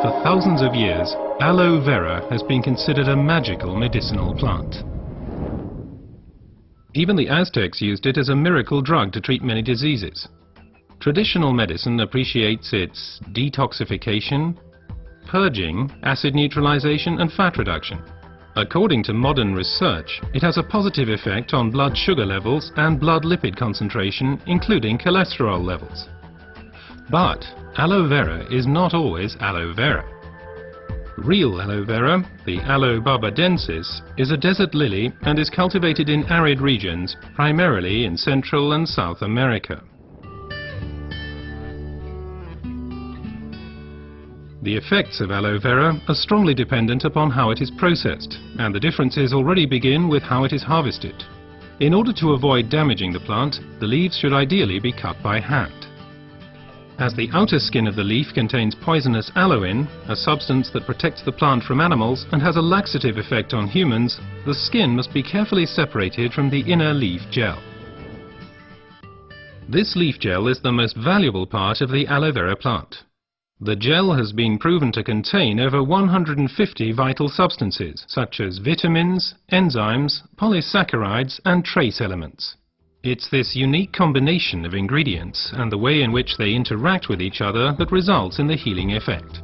For thousands of years, aloe vera has been considered a magical medicinal plant. Even the Aztecs used it as a miracle drug to treat many diseases. Traditional medicine appreciates its detoxification, purging, acid neutralization and fat reduction. According to modern research, it has a positive effect on blood sugar levels and blood lipid concentration, including cholesterol levels. But aloe vera is not always aloe vera. Real aloe vera, the Aloe barbadensis, is a desert lily and is cultivated in arid regions, primarily in Central and South America. The effects of aloe vera are strongly dependent upon how it is processed, and the differences already begin with how it is harvested. In order to avoid damaging the plant, the leaves should ideally be cut by hand. As the outer skin of the leaf contains poisonous aloin, a substance that protects the plant from animals and has a laxative effect on humans, the skin must be carefully separated from the inner leaf gel. This leaf gel is the most valuable part of the aloe vera plant. The gel has been proven to contain over 150 vital substances, such as vitamins, enzymes, polysaccharides and trace elements. It's this unique combination of ingredients and the way in which they interact with each other that results in the healing effect.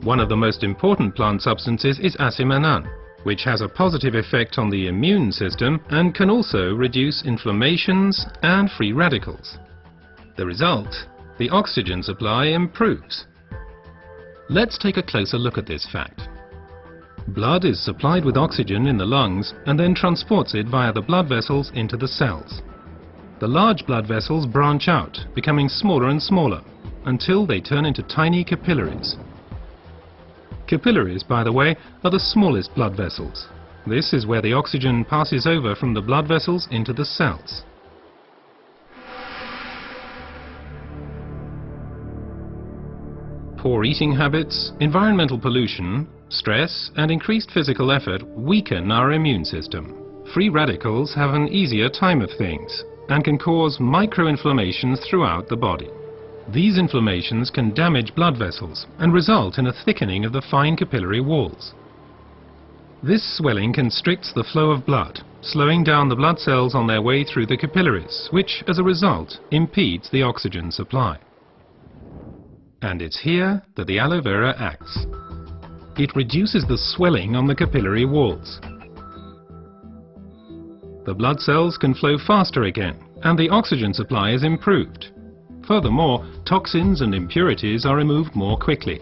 One of the most important plant substances is asimanan, which has a positive effect on the immune system and can also reduce inflammations and free radicals. The result, the oxygen supply improves. Let's take a closer look at this fact. Blood is supplied with oxygen in the lungs and then transports it via the blood vessels into the cells. The large blood vessels branch out, becoming smaller and smaller, until they turn into tiny capillaries. Capillaries, by the way, are the smallest blood vessels. This is where the oxygen passes over from the blood vessels into the cells. Poor eating habits, environmental pollution, stress and increased physical effort weaken our immune system. Free radicals have an easier time of things and can cause microinflammations throughout the body. These inflammations can damage blood vessels and result in a thickening of the fine capillary walls. This swelling constricts the flow of blood, slowing down the blood cells on their way through the capillaries, which, as a result, impedes the oxygen supply. And it's here that the aloe vera acts. It reduces the swelling on the capillary walls. The blood cells can flow faster again, and the oxygen supply is improved. Furthermore, toxins and impurities are removed more quickly.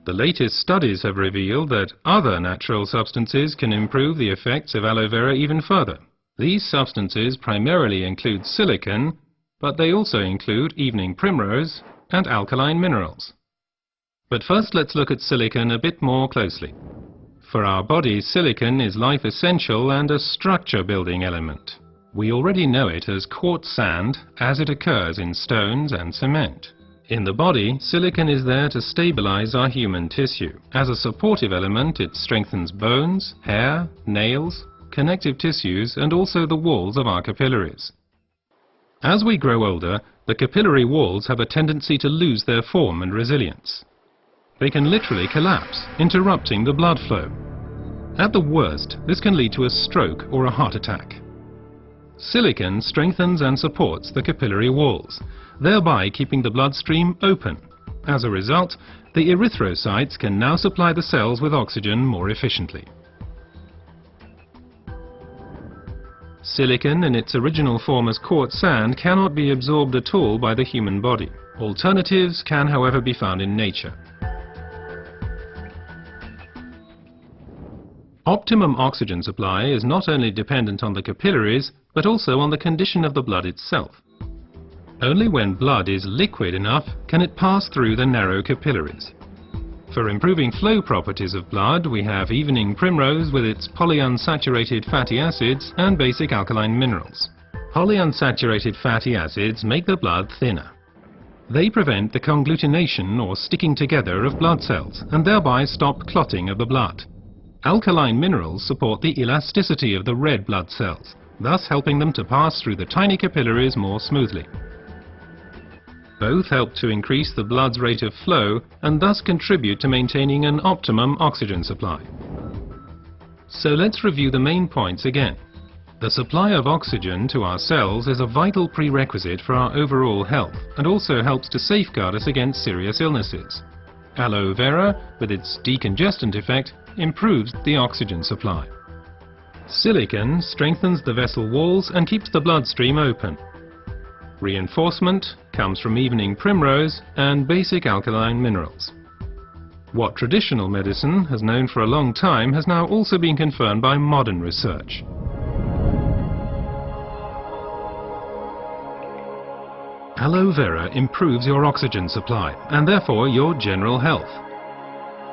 The latest studies have revealed that other natural substances can improve the effects of aloe vera even further. These substances primarily include silicon, but they also include evening primrose and alkaline minerals. But first let's look at silicon a bit more closely. For our body, silicon is life essential and a structure building element. We already know it as quartz sand as it occurs in stones and cement. In the body, silicon is there to stabilize our human tissue. As a supportive element, it strengthens bones, hair, nails, connective tissues and also the walls of our capillaries. As we grow older, the capillary walls have a tendency to lose their form and resilience. They can literally collapse, interrupting the blood flow. At the worst, this can lead to a stroke or a heart attack. Silicon strengthens and supports the capillary walls, thereby keeping the bloodstream open. As a result, the erythrocytes can now supply the cells with oxygen more efficiently. Silicon in its original form as quartz sand cannot be absorbed at all by the human body. Alternatives can, however, be found in nature. Optimum oxygen supply is not only dependent on the capillaries, but also on the condition of the blood itself. Only when blood is liquid enough can it pass through the narrow capillaries. For improving flow properties of blood, we have evening primrose with its polyunsaturated fatty acids and basic alkaline minerals. Polyunsaturated fatty acids make the blood thinner. They prevent the congglutination or sticking together of blood cells and thereby stop clotting of the blood. Alkaline minerals support the elasticity of the red blood cells, thus helping them to pass through the tiny capillaries more smoothly. Both help to increase the blood's rate of flow and thus contribute to maintaining an optimum oxygen supply. So let's review the main points again. The supply of oxygen to our cells is a vital prerequisite for our overall health and also helps to safeguard us against serious illnesses. Aloe vera, with its decongestant effect, improves the oxygen supply. Silicon strengthens the vessel walls and keeps the bloodstream open. Reinforcement comes from evening primrose and basic alkaline minerals. What traditional medicine has known for a long time has now also been confirmed by modern research. Aloe vera improves your oxygen supply and therefore your general health.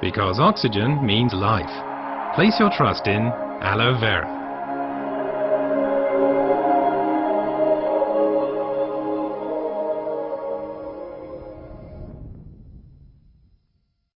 Because oxygen means life. Place your trust in aloe vera.